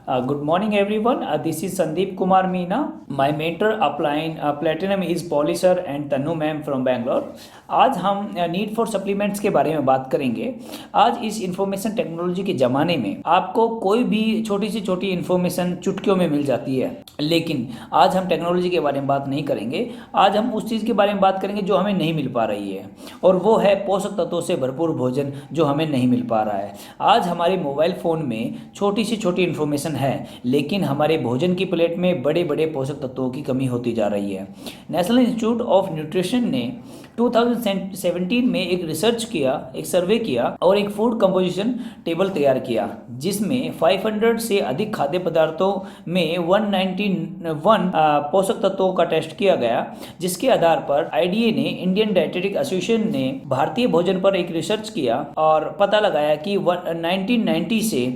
Good morning, everyone. This is Sandeep Kumar Meena. My mentor applying platinum is Polisher and Tanu ma'am from Bangalore. आज हम need for supplements के बारे में बात करेंगे। आज इस इंफॉर्मेशन टेक्नोलॉजी के ज़माने में आपको कोई भी छोटी से छोटी इन्फॉर्मेशन चुटकियों में मिल जाती है, लेकिन आज हम टेक्नोलॉजी के बारे में बात नहीं करेंगे। आज हम उस चीज़ के बारे में बात करेंगे जो हमें नहीं मिल पा रही है, और वो है पोषक तत्वों से भरपूर भोजन जो हमें नहीं मिल पा रहा है। आज हमारे मोबाइल फ़ोन में छोटी से छोटी इन्फॉर्मेशन है, लेकिन हमारे भोजन की प्लेट में बड़े बड़े पोषक तत्वों की कमी होती जा रही है। नेशनल इंस्टीट्यूट ऑफ न्यूट्रिशन ने 2017 में एक सर्वे किया और एक फूड कंपोजिशन टेबल तैयार किया, जिसमें 500 से अधिक खाद्य पदार्थों में 191 पोषक तत्वों का टेस्ट किया गया, जिसके आधार पर आईडीए ने, इंडियन डाइटेटिक एसोसिएशन ने भारतीय भोजन पर एक रिसर्च किया और पता लगाया कि 1990 से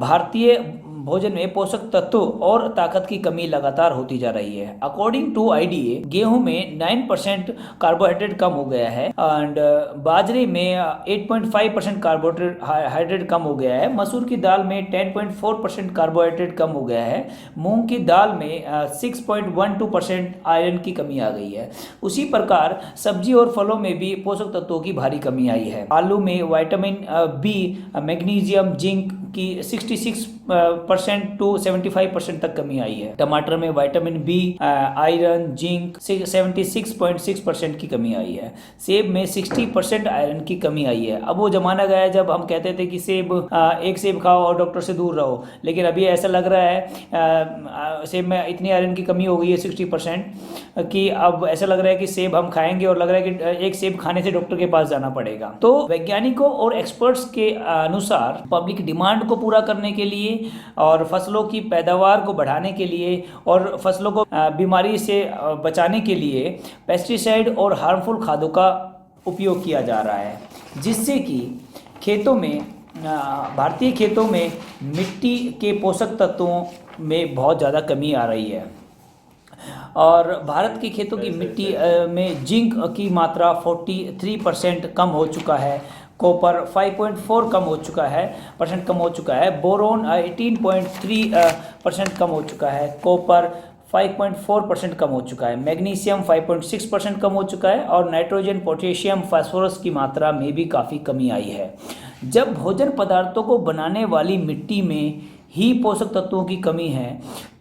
भारतीय भोजन में पोषक तत्व और ताकत की कमी लगातार होती जा रही है। अकॉर्डिंग टू आईडीए, गेहूं में 9% कार्बोहाइड्रेट कम हो गया है, एंड बाजरे में 8.5% कार्बोहाइड्रेट कम हो गया है। मसूर की दाल में 10.4% कार्बोहाइड्रेट कम हो गया है। मूंग की दाल में 6.12% आयरन की कमी आ गई है। उसी प्रकार सब्जी और फलों में भी पोषक तत्वों की भारी कमी आई है। आलू में विटामिन बी, मैग्नीशियम, जिंक की 66% टू 75% तक कमी आई है। टमाटर में विटामिन बी, आयरन, जिंक 76.6% की कमी आई है। सेब में 60% आयरन की कमी आई है। अब वो जमाना गया जब हम कहते थे कि एक सेब खाओ और डॉक्टर से दूर रहो, लेकिन अभी ऐसा लग रहा है सेब में इतनी आयरन की कमी हो गई है 60% कि अब ऐसा लग रहा है कि सेब हम खाएंगे और लग रहा है कि एक सेब खाने से डॉक्टर के पास जाना पड़ेगा। तो वैज्ञानिकों और एक्सपर्ट्स के अनुसार पब्लिक डिमांड को पूरा करने के लिए और फसलों की पैदावार को बढ़ाने के लिए और फसलों को बीमारी से बचाने के लिए पेस्टिसाइड और हार्मफुल खादों का उपयोग किया जा रहा है, जिससे कि भारतीय खेतों में मिट्टी के पोषक तत्वों में बहुत ज़्यादा कमी आ रही है। और भारत की खेतों की मिट्टी में जिंक की मात्रा 43% कम हो चुका है। कॉपर 5.4 कम हो चुका है। बोरोन 18.3% कम हो चुका है। कॉपर 5.4% कम हो चुका है। मैग्नीशियम 5.6% कम हो चुका है। और नाइट्रोजन, पोटेशियम, फास्फोरस की मात्रा में भी काफ़ी कमी आई है। जब भोजन पदार्थों को बनाने वाली मिट्टी में ही पोषक तत्वों की कमी है,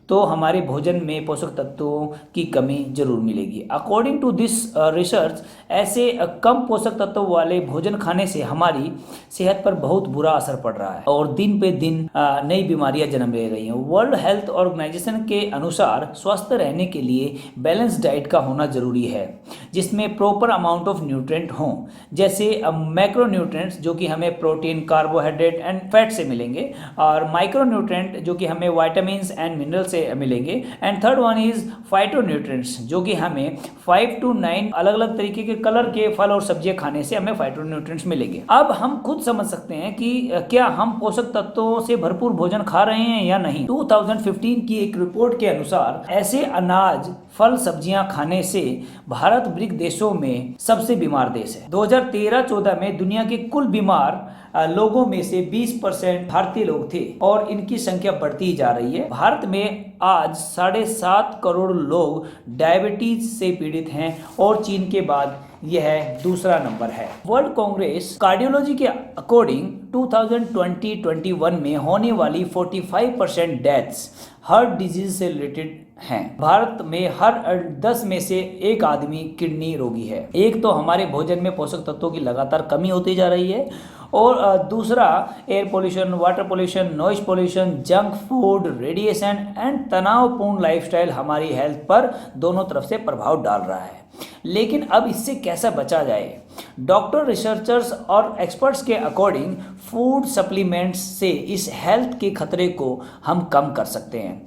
तो हमारे भोजन में पोषक तत्वों की कमी जरूर मिलेगी। अकॉर्डिंग टू दिस रिसर्च, ऐसे कम पोषक तत्वों वाले भोजन खाने से हमारी सेहत पर बहुत बुरा असर पड़ रहा है और दिन पे दिन नई बीमारियां जन्म ले रही हैं। वर्ल्ड हेल्थ ऑर्गेनाइजेशन के अनुसार स्वस्थ रहने के लिए बैलेंस डाइट का होना जरूरी है, जिसमें प्रॉपर अमाउंट ऑफ न्यूट्रिएंट हों, जैसे मैक्रो न्यूट्रिएंट्स जो कि हमें प्रोटीन, कार्बोहाइड्रेट एंड फैट से मिलेंगे, और माइक्रो न्यूट्रिएंट जो कि हमें वाइटामिन एंड मिनरल्स से मिलेंगे, and third one is phytonutrients जो कि हमें 5 to 9 अलग अलग तरीके के कलर के फल और सब्जियां खाने से हमें फाइटोन्यूट्रिएंट्स मिलेंगे। अब हम खुद समझ सकते हैं कि क्या हम पोषक तत्वों से भरपूर भोजन खा रहे हैं या नहीं। 2015 की एक रिपोर्ट के अनुसार ऐसे अनाज, फल, सब्जियां खाने से भारत ब्रिक्स देशों में सबसे बीमार देश है। 2013-14 में दुनिया के कुल बीमार लोगों में से 20% भारतीय लोग थे और इनकी संख्या बढ़ती जा रही है। भारत में आज 7.5 करोड़ लोग डायबिटीज से पीड़ित हैं और चीन के बाद यह दूसरा नंबर है। वर्ल्ड कांग्रेस कार्डियोलॉजी के अकॉर्डिंग 2020-21 में होने वाली 45% डेथ्स हार्ट डिजीज से रिलेटेड हैं। भारत में हर 10 में से एक आदमी किडनी रोगी है। एक तो हमारे भोजन में पोषक तत्वों की लगातार कमी होती जा रही है, और दूसरा air pollution, water pollution, noise pollution, junk food, radiation and तनावपूर्ण लाइफस्टाइल हमारी हेल्थ पर दोनों तरफ से प्रभाव डाल रहा है। लेकिन अब इससे कैसे बचा जाए? डॉक्टर, रिसर्चर्स और एक्सपर्ट्स के अकॉर्डिंग फूड सप्लीमेंट्स से इस हेल्थ के खतरे को हम कम कर सकते हैं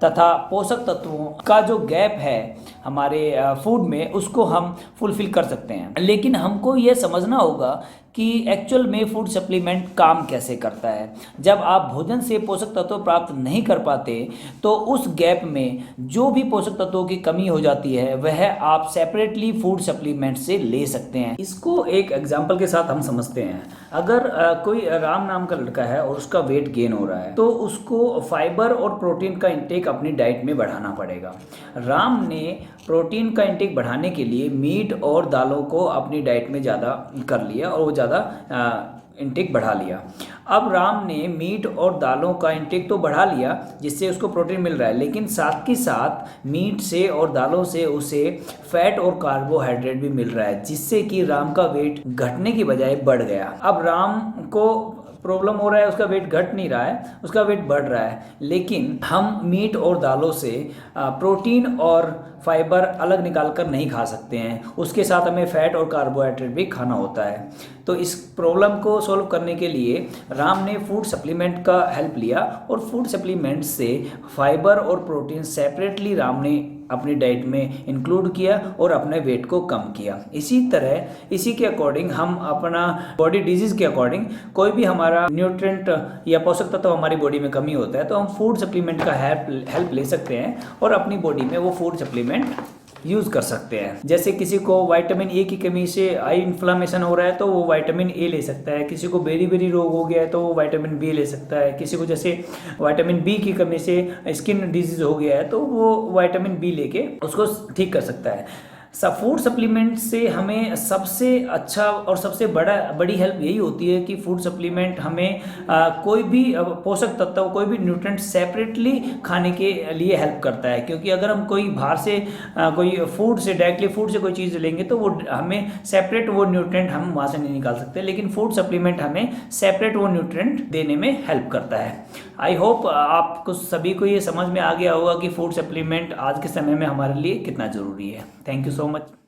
तथा पोषक तत्वों का जो गैप है हमारे फूड में, उसको हम फुलफिल कर सकते हैं। लेकिन हमको ये समझना होगा कि एक्चुअल में फूड सप्लीमेंट काम कैसे करता है। जब आप भोजन से पोषक तत्व प्राप्त नहीं कर पाते तो उस गैप में जो भी पोषक तत्वों की कमी हो जाती है वह आप सेपरेटली फूड सप्लीमेंट से ले सकते हैं। इसको एक एग्जांपल के साथ हम समझते हैं। अगर कोई राम नाम का लड़का है और उसका वेट गेन हो रहा है तो उसको फाइबर और प्रोटीन का इंटेक अपनी डाइट में बढ़ाना पड़ेगा। राम ने प्रोटीन का इंटेक बढ़ाने के लिए मीट और दालों को अपनी डाइट में ज़्यादा कर लिया और वो ज़्यादा इंटेक बढ़ा लिया। अब राम ने मीट और दालों का इंटेक तो बढ़ा लिया जिससे उसको प्रोटीन मिल रहा है, लेकिन साथ ही साथ मीट से और दालों से उसे फैट और कार्बोहाइड्रेट भी मिल रहा है, जिससे कि राम का वेट घटने की बजाय बढ़ गया। अब राम को प्रॉब्लम हो रहा है, उसका वेट घट नहीं रहा है, उसका वेट बढ़ रहा है, लेकिन हम मीट और दालों से प्रोटीन और फाइबर अलग निकाल कर नहीं खा सकते हैं, उसके साथ हमें फैट और कार्बोहाइड्रेट भी खाना होता है। तो इस प्रॉब्लम को सॉल्व करने के लिए राम ने फूड सप्लीमेंट का हेल्प लिया और फूड सप्लीमेंट से फाइबर और प्रोटीन सेपरेटली राम ने अपनी डाइट में इंक्लूड किया और अपने वेट को कम किया। इसी तरह इसी के अकॉर्डिंग हम अपना बॉडी डिजीज़ के अकॉर्डिंग कोई भी हमारा न्यूट्रिएंट या पोषक तत्व हमारी बॉडी में कमी होता है तो हम फूड सप्लीमेंट का हेल्प ले सकते हैं और अपनी बॉडी में वो फूड सप्लीमेंट यूज़ कर सकते हैं। जैसे किसी को विटामिन ए की कमी से आई इन्फ्लामेशन हो रहा है तो वो विटामिन ए ले सकता है, किसी को बेरी रोग हो गया है तो वो विटामिन बी ले सकता है, किसी को जैसे विटामिन बी की कमी से स्किन डिजीज हो गया है तो वो विटामिन बी लेके उसको ठीक कर सकता है। फूड सप्लीमेंट से हमें सबसे अच्छा और सबसे बड़ी हेल्प यही होती है कि फूड सप्लीमेंट हमें कोई भी पोषक तत्व, कोई भी न्यूट्रिएंट सेपरेटली खाने के लिए हेल्प करता है। क्योंकि अगर हम कोई बाहर से कोई डायरेक्टली फूड से कोई चीज़ लेंगे तो वो हमें सेपरेट वो न्यूट्रिएंट हम वहाँ से नहीं निकाल सकते, लेकिन फूड सप्लीमेंट हमें सेपरेट वो न्यूट्रिएंट देने में हेल्प करता है। आई होप आपको सभी को ये समझ में आ गया होगा कि फूड सप्लीमेंट आज के समय में हमारे लिए कितना ज़रूरी है। Thank you so much.